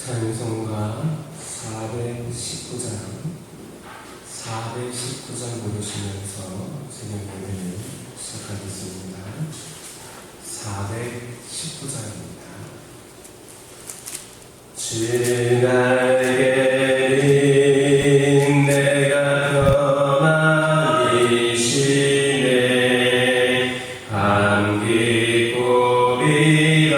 찬송가 419장 부르시면서 진행 예배를 시작하겠습니다. 419장입니다. 주 날개는 내가 평안이시네 감기 꼬리가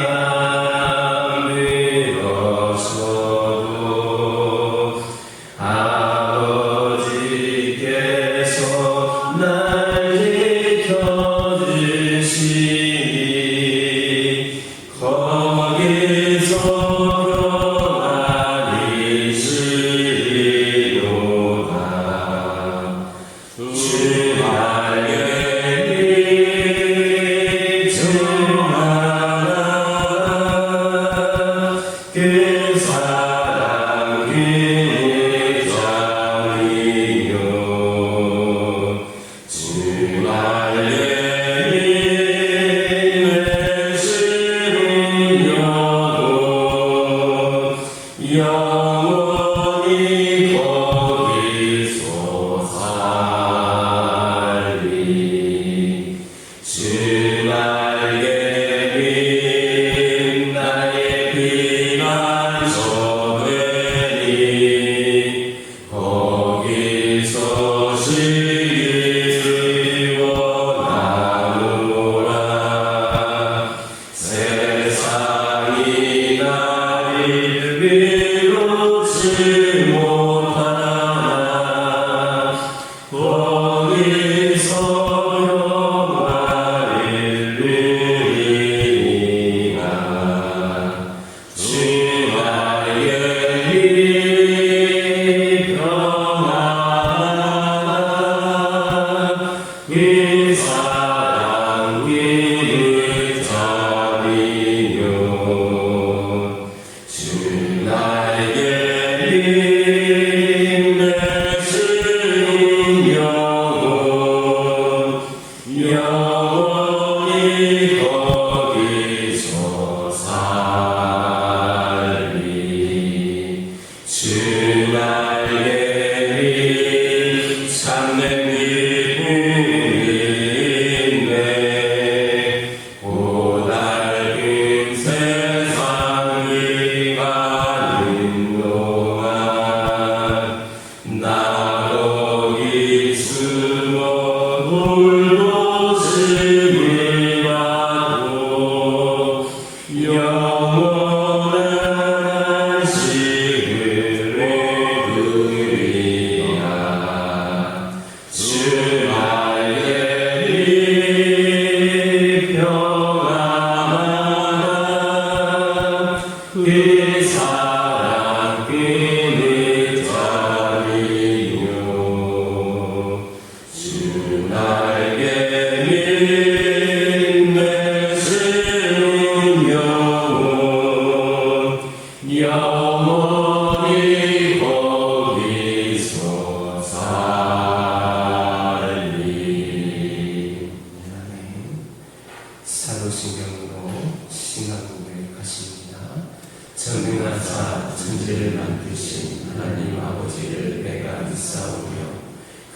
전능하사 천지를 만드신 하나님 아버지를 내가 믿사오며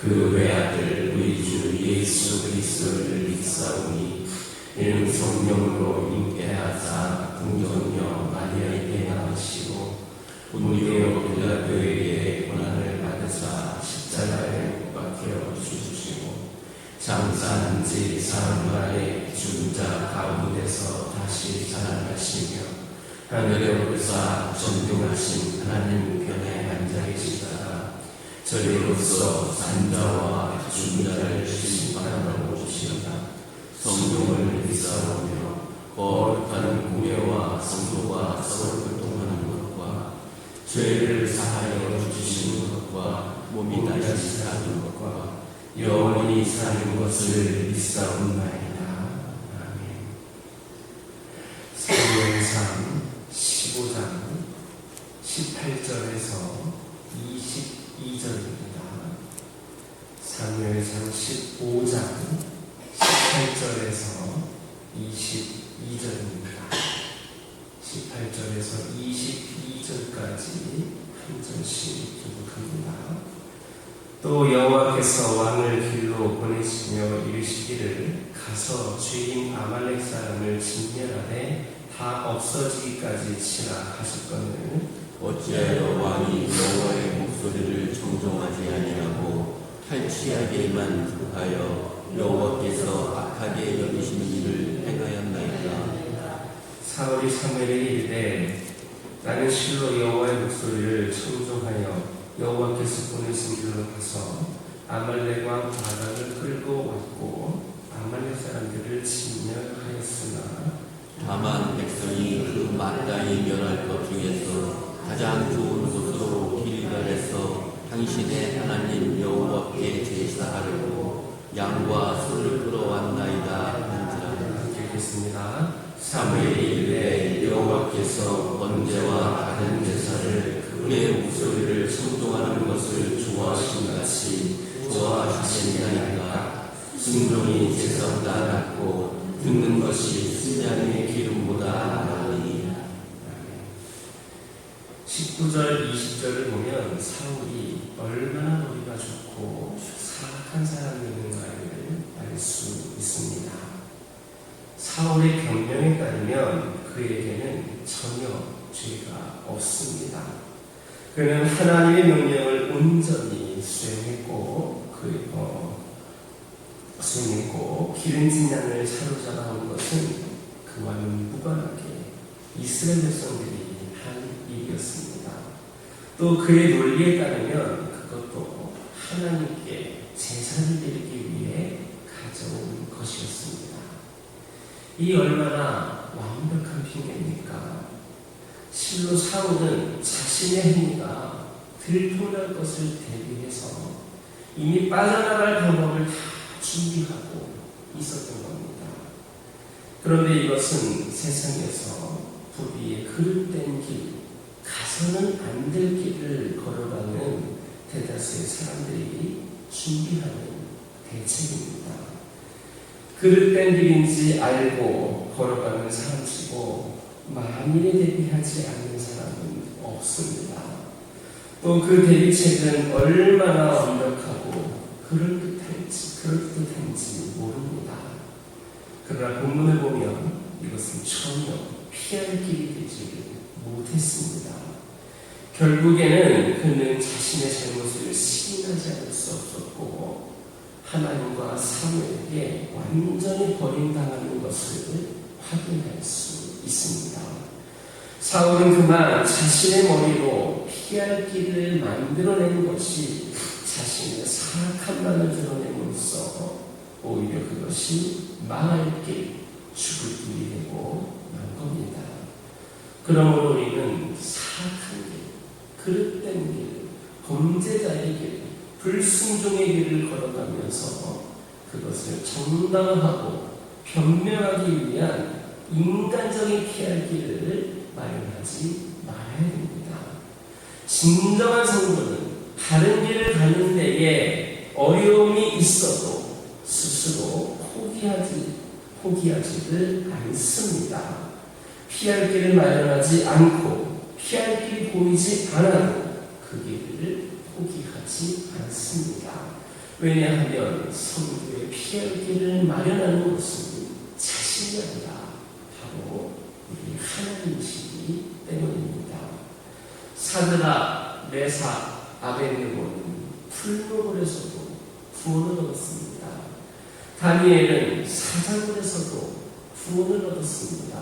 그 외아들 우리 주 예수 그리스도를 믿사오니 이는 성령으로 잉태하사 동정녀 마리아에게 낳으시고 본디오 빌라도에게 고난을 받으사 십자가에 못 박혀 죽으시고 장사한 지 사흘 만에 죽은 자 가운데서 다시 살아나시며 하늘에 오르사 전능하신 하나님 우편에 앉아 계시다가 저리로서 산자와 죽은 자를 심판하러 오시리라. 성령을 믿사오며 거룩한 공예와 성도와 서로 교통하는 것과 죄를 사하여 주시는 것과 몸이 다시 사는 것과 영원히 사는 것을 믿사옵나이다. 아멘. 사무엘상 15장 18절에서 22절입니다. 사무엘상 15장 18절에서 22절입니다. 18절에서 22절 10절까지 한 절씩 기록합니다. 또 여호와께서 왕을 길로 보내시며 이르시기를 가서 죄인 아말렉 사람을 진멸하되 다 없어지기까지 치라 하셨거늘 어찌하여 왕이 여호와의 목소리를 정종하지 아니하고 탈취하게만 구하여 여호와께서 악하게 여기신 일을 행하였나이까. 사울이 사무엘에게 이르되 나는 실로 여호와의 목소리를 청종하여 여호와께서 보내신 길로 가서 아말렉 왕 아각을 끌고 왔고 아말렉 사람들을 진멸하였으나 다만 백성이 그 마땅히 멸할 것 중에서 가장 좋은 곳으로 길갈에서 당신의 하나님 여호와께 제사하려고 양과 소를 끌어왔나이다 한지라. 읽겠습니다. 사무엘이 이르되 여호와께서 번제와 다른 제사를 그의 목소리를 청종하는 것을 좋아하신 같이 좋아하시니까 순종이 제사보다 낫고 듣는 것이 순양의 기름보다 나으니. 19절 20절을 보면 사울이 얼마나 머리가 좋고 사악한 사람이었는가를 알 수 있습니다. 사울의 변명에 따르면 그에게는 전혀 죄가 없습니다. 그는 하나님의 명령을 온전히 수행했고 기름진 양을 사로잡아 온 것은 그와는 무관하게 이스라엘 백성들이 한 일이었습니다. 또 그의 논리에 따르면 그것도 하나님께 제사를 드리기 위해 가져온 것이었습니다. 이 얼마나 완벽한 핑계입니까? 실로 사울은 자신의 행위가 들통날 것을 대비해서 이미 빠져나갈 방법을 다 준비하고 있었던 겁니다. 그런데 이것은 세상에서 부비의 그릇된 길, 가서는 안 될 길을 걸어가는 대다수의 사람들이 준비하는 대책입니다. 그릇된 길인지 알고 걸어가는 사람치고 만일에 대비하지 않는 사람은 없습니다. 또 그 대비책은 얼마나 완벽하고 그럴듯한지 모릅니다. 그러나 본문을 보면 이것은 전혀 피할 길이 되지 못했습니다. 결국에는 그는 자신의 잘못을 시인하지 않을 수 없었고 하나님과 사무엘에게 완전히 버림당하는 것을 확인할 수 있습니다. 사울은 그만 자신의 머리로 피할 길을 만들어낸 것이 자신의 사악함만을 드러냄으로써 오히려 그것이 망할 길, 죽을 길이 되고 만 겁니다. 그러므로 우리는 사악한 길, 그릇된 길, 범죄자의 길, 불순종의 길을 걸어가면서 그것을 정당화하고 변명하기 위한 인간적인 피할 길을 마련하지 말아야 됩니다. 진정한 성도는 다른 길을 가는 데에 어려움이 있어도 스스로 포기하지를 않습니다. 피할 길을 마련하지 않고 피할 길이 보이지 않아도 그 길을 포기하지 않습니다. 왜냐하면 성도의 피할 길을 마련하는 것은 자신이 아니라 바로 우리 하나님이시기 때문입니다. 사드락, 메삭, 아벳느고는 풀무불에서도 구원을 얻었습니다. 다니엘은 사자굴에서도 구원을 얻었습니다.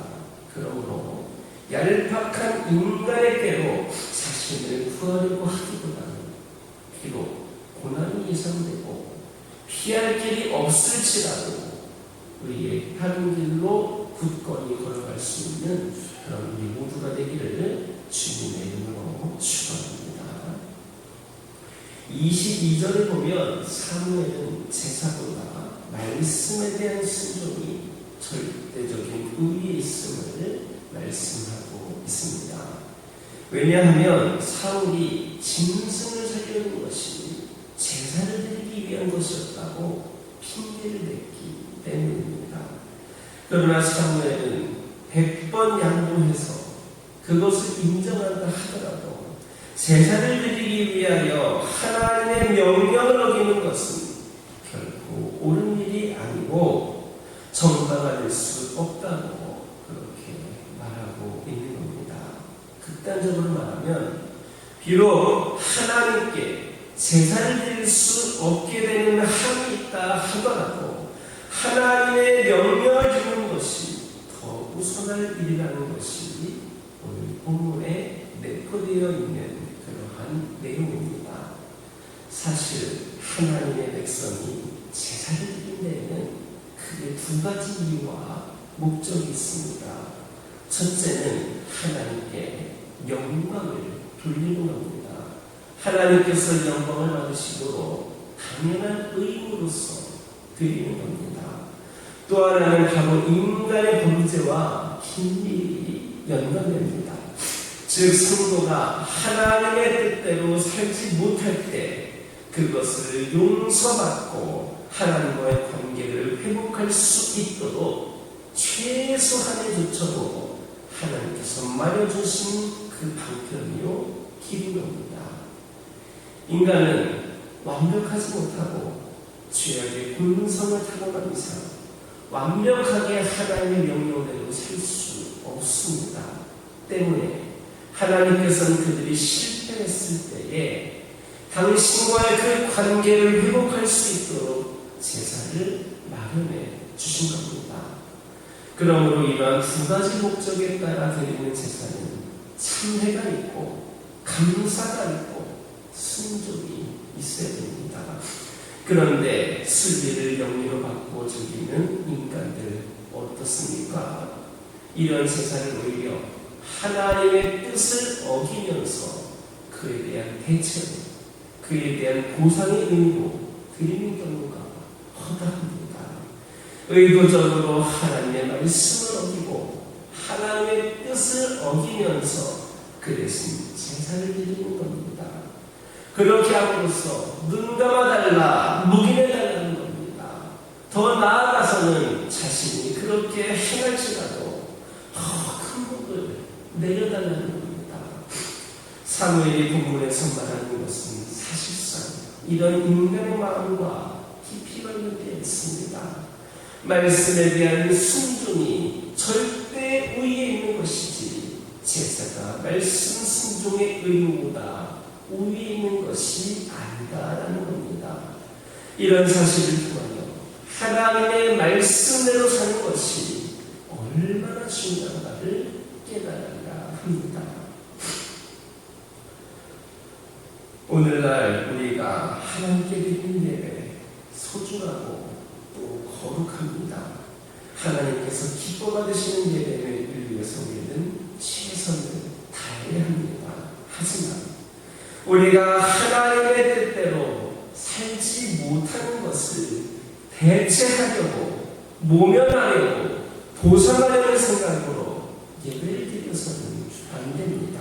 그러므로 얄팍한 인간의 꾀로 자신을 구하려고 하기보다는 비록 고난이 예상되고 피할 길이 없을지라도 우리의 하는 길로 굳건히 걸어갈 수 있는 그런 우리 모두가 되기를 주님의 이름으로 축원합니다. 22절을 보면 사무엘은 제사보다 말씀에 대한 순종이 절대적인 의에 있음을 말씀하고 있습니다. 왜냐하면 사울이 짐승을 살려는 것이 제사를 드리기 위한 것이었다고 핑계를 냈기 때문입니다. 그러나 사무엘은 100번 양보해서 그것을 인정한다 하더라도 제사를 드리기 위하여 하나님의 명령을 어기는 것은 결코 옳은 일이 아니고 정당화 될 수 없다고 그렇게 말하고 있는 겁니다. 극단적으로 말하면 비록 하나님께 제사를 드릴 수 없게 되는 한이 있다 하더라도 하나님의 명령을 듣는 것이 더 우선할 일이라는 것이 오늘 본문에 내포되어 있는 그러한 내용입니다. 사실 하나님의 백성이 제사를 드린 데에는 크게 두 가지 이유와 목적이 있습니다. 첫째는 하나님께 영광을 돌리는 겁니다. 하나님께서 영광을 받으시도록 당연한 의무로서 드리는 겁니다. 또 하나는 바로 인간의 범죄와 긴밀히 연관됩니다. 즉 성도가 하나님의 뜻대로 살지 못할 때 그것을 용서받고 하나님과의 관계를 회복할 수 있도록 최소한의 조처로 하나님께서 마련주신 그 방편이요 길인 겁니다. 인간은 완벽하지 못하고 죄악의 본성을 타고난 이상 완벽하게 하나님의 명령대로 살 수 없습니다. 때문에 하나님께서는 그들이 실패했을 때에 당신과의 그 관계를 회복할 수 있도록 제사를 마련해 주신 겁니다. 그러므로 이러한 두 가지 목적에 따라 드리는 제사는 참회가 있고 감사가 있고 순종이 있어야 됩니다. 그런데 술비를 영리로 받고 즐기는 인간들 어떻습니까? 이런 제사를 오히려 하나님의 뜻을 어기면서 그에 대한 대체로 그에 대한 보상의 의미로 드리는 경우가 허다합니다. 의도적으로 하나님의 말씀을 어기고 하나님의 뜻을 어기면서 그 대신 제사를 드리는 겁니다. 그렇게 함으로써 눈 감아달라, 묵인해달라는 겁니다. 더 나아가서는 자신이 그렇게 행할지라도 더 큰 복을 내려달라는 겁니다. 사무엘이 본문에서 말하는 것은 사실상 이런 인간의 마음과 깊이 관련되어 있습니다. 말씀에 대한 순종이 절대 우위에 있는 것이지 제사가 말씀 순종의 의무보다 우위에 있는 것이 아니다라는 겁니다. 이런 사실을 통하여 하나님의 말씀대로 사는 것이 얼마나 중요한가를 깨달아야 합니다. 오늘날 우리가 하나님께 드리는 예배 소중하고 또 거룩합니다. 하나님께서 기뻐 받으시는 예배를 위해서 우리는 최선을 다해야 합니다. 하지만 우리가 하나님의 뜻대로 살지 못하는 것을 대체하려고 모면하려고 보상하려는 생각으로 예배를 드려서는 안 됩니다.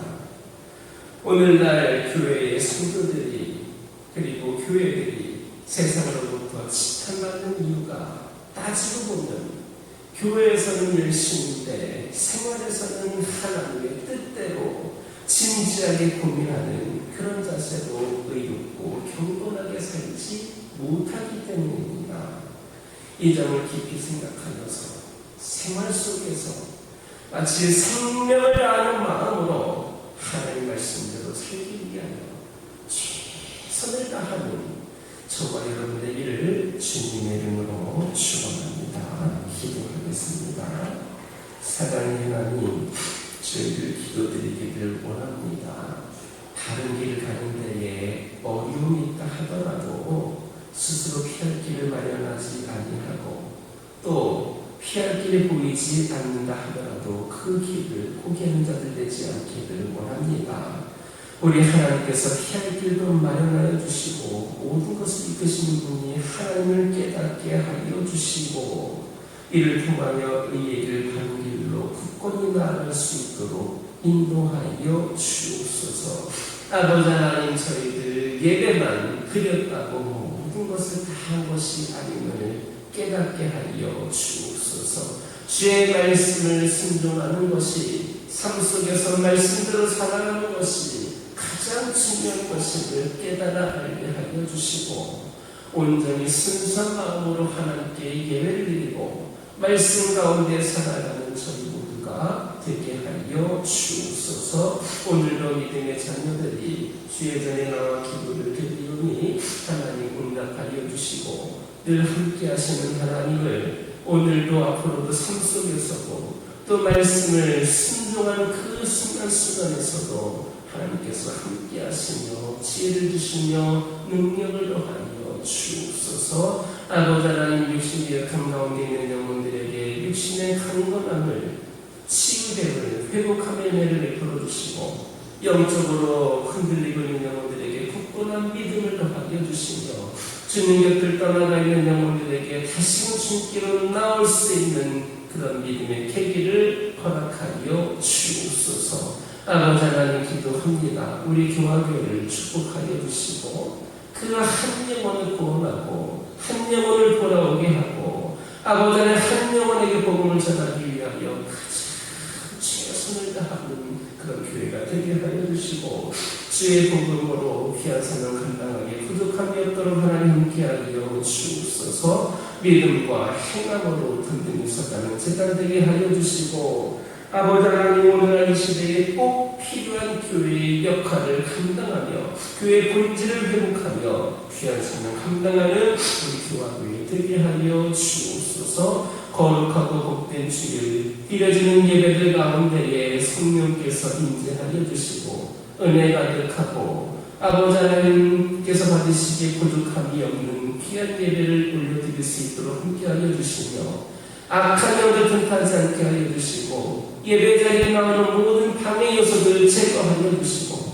오늘날 교회의 성도들이 그리고 교회들이 세상으로부터 지탄받는 이유가 따지고 보면 교회에서는 열심인데 생활에서는 하나님의 뜻대로 진지하게 고민하는 그런 자세로 의롭고 경건하게 살지 못하기 때문입니다. 이 점을 깊이 생각하면서 생활 속에서 마치 생명을 다하는 마음으로 하나님 말씀대로 살기 위하여 최선을 다하는 저와 여러분의 일을 주님의 이름으로 축원합니다. 기도하겠습니다. 사랑의 하나님, 저희들 기도드리기를 원합니다. 다른 길을 가는 데에 어려움이 있다 하더라도 스스로 피할 길을 마련하지 아니하고 또 피할 길이 보이지 않는다 하더라도 그 길을 포기하는 자들 되지 않기를 원합니다. 우리 하나님께서 피할 길도 마련하여 주시고 모든 것을 이끄시는 분이 하나님을 깨닫게 하여 주시고 이를 통하여 의의 길 바른 길로 굳건히 나아갈 수 있도록 인도하여 주옵소서. 아버지 하나님, 저희들 예배만 드렸다고 모든 것을 다 한 것이 아님을 깨닫게 하여 주옵소서. 주의 말씀을 순종하는 것이 삶 속에서 말씀대로 살아가는 것이 가장 중요한 것임을 깨달아 알게 하여 주시고 온전히 순수한 마음으로 하나님께 예배를 드리고 말씀 가운데 살아가는 저희 모두가 되게 하여 주옵소서. 오늘도 믿음의 자녀들이 주의 전에 나와 기도를 드리오니 하나님 응답하여 주시고 늘 함께 하시는 하나님을 오늘도 앞으로도 삶 속에서도 또 말씀을 순종한 그 순간순간에서도 하나님께서 함께 하시며 지혜를 주시며 능력을 더하여 주옵소서. 아버지 하나님, 육신의 약함 가운데 있는 영혼들에게 육신의 강건함을 치유됨을 회복함의 은혜를 베풀어 주시고 영적으로 흔들리고 있는 영혼들에게 굳건한 믿음을 더하여 주시며 주님 곁을 떠나가 있는 영혼들에게 다시 주님께로 나올 수 있는 그런 믿음의 계기를 허락하여 주옵소서. 아버지 하나님 기도합니다. 우리 교화교회를 축복하여 주시고 그 한 영혼을 구원하고 한 영혼을 돌아오게 하고 아버지 하나님 한 영혼에게 복음을 전하기 위하여 가장 최선을 다하는 그런 교회가 되게 하여 주시고 주의 복음으로 귀한 사명 감당하기에 부족함이 없도록 하나님 함께하여 주옵소서. 믿음과 행함으로 든든히 서가는 제단 되게 하여 주시고 아버지 하나님 오늘날 이 시대에 꼭 필요한 교회의 역할을 감당하며 교회의 본질을 회복하며 귀한 사명 감당하는 우리 교화교회 되게 하여 주옵소서. 거룩하고 복된 주일 드려지는 예배들 가운데에 성령께서 임재하여 주시고 은혜 가득하고 아버지 하나님께서 받으시기에 부족함이 없는 귀한 예배를 올려드릴 수 있도록 함께하여 주시며 악한 영들 틈타지 않게 하여 주시고 예배 자리에 나오는 모든 방해 요소들을 제거하여 주시고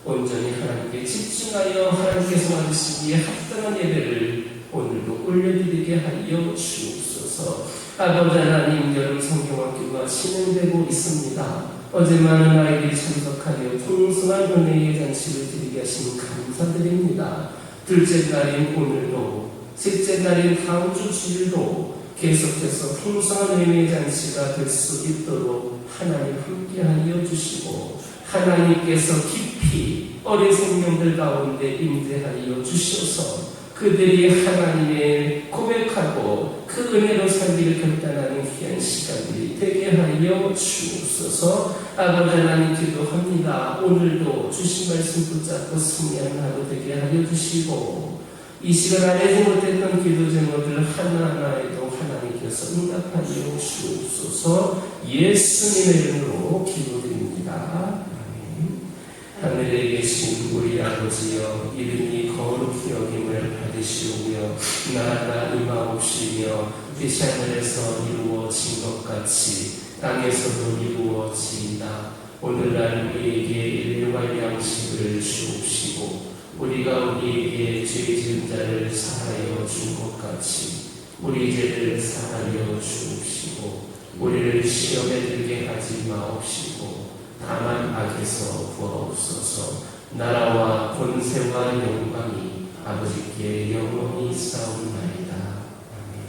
온전히 하나님께 집중하여 하나님께서 받으시기에 합당한 예배를 오늘도 올려드리게 하여 주옵소서. 아버지 하나님, 여름 성경학교가 진행되고 있습니다. 어제 많은 아이들이 참석하여 풍성한 은혜의 잔치를 드리게 하시니 감사드립니다. 둘째 날인 오늘도 셋째 날인 다음 주 주일도 계속해서 풍성한 은혜의 잔치가 될 수 있도록 하나님 함께하여 주시고 하나님께서 깊이 어린 생명들 가운데 임재하여 주셔서 그들이 하나님의 고백하고 그 은혜로 살기를 결단하는 귀한 시간이 되게 하여 주옵소서. 아버지 하나님 기도합니다. 오늘도 주신 말씀 붙잡고 승리하는 하루 되게 하여 주시고 이 시간 안에 못했던 기도 제목들 하나하나에도 하나님께서 응답하여 주옵소서. 예수님의 이름으로 기도드립니다. 하늘에 계신 우리 아버지여, 이름이 거룩히 여김을 받으시오며 나라가 임하옵시며 뜻이 하늘에서 이루어진 것 같이 땅에서도 이루어지이다. 오늘날 우리에게 일용할 양식을 주옵시고 우리가 우리에게 죄 지은 자를 사하여 준 것 같이 우리 죄를 사하여 주옵시고 우리를 시험에 들게 하지 마옵시고 다만 악에서 구하옵소서. 나라와 권세와 영광이 아버지께 영원히 싸움나이다. 아멘.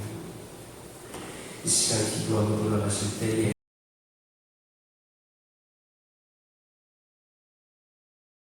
이 시간 기도하고 돌아가실 때에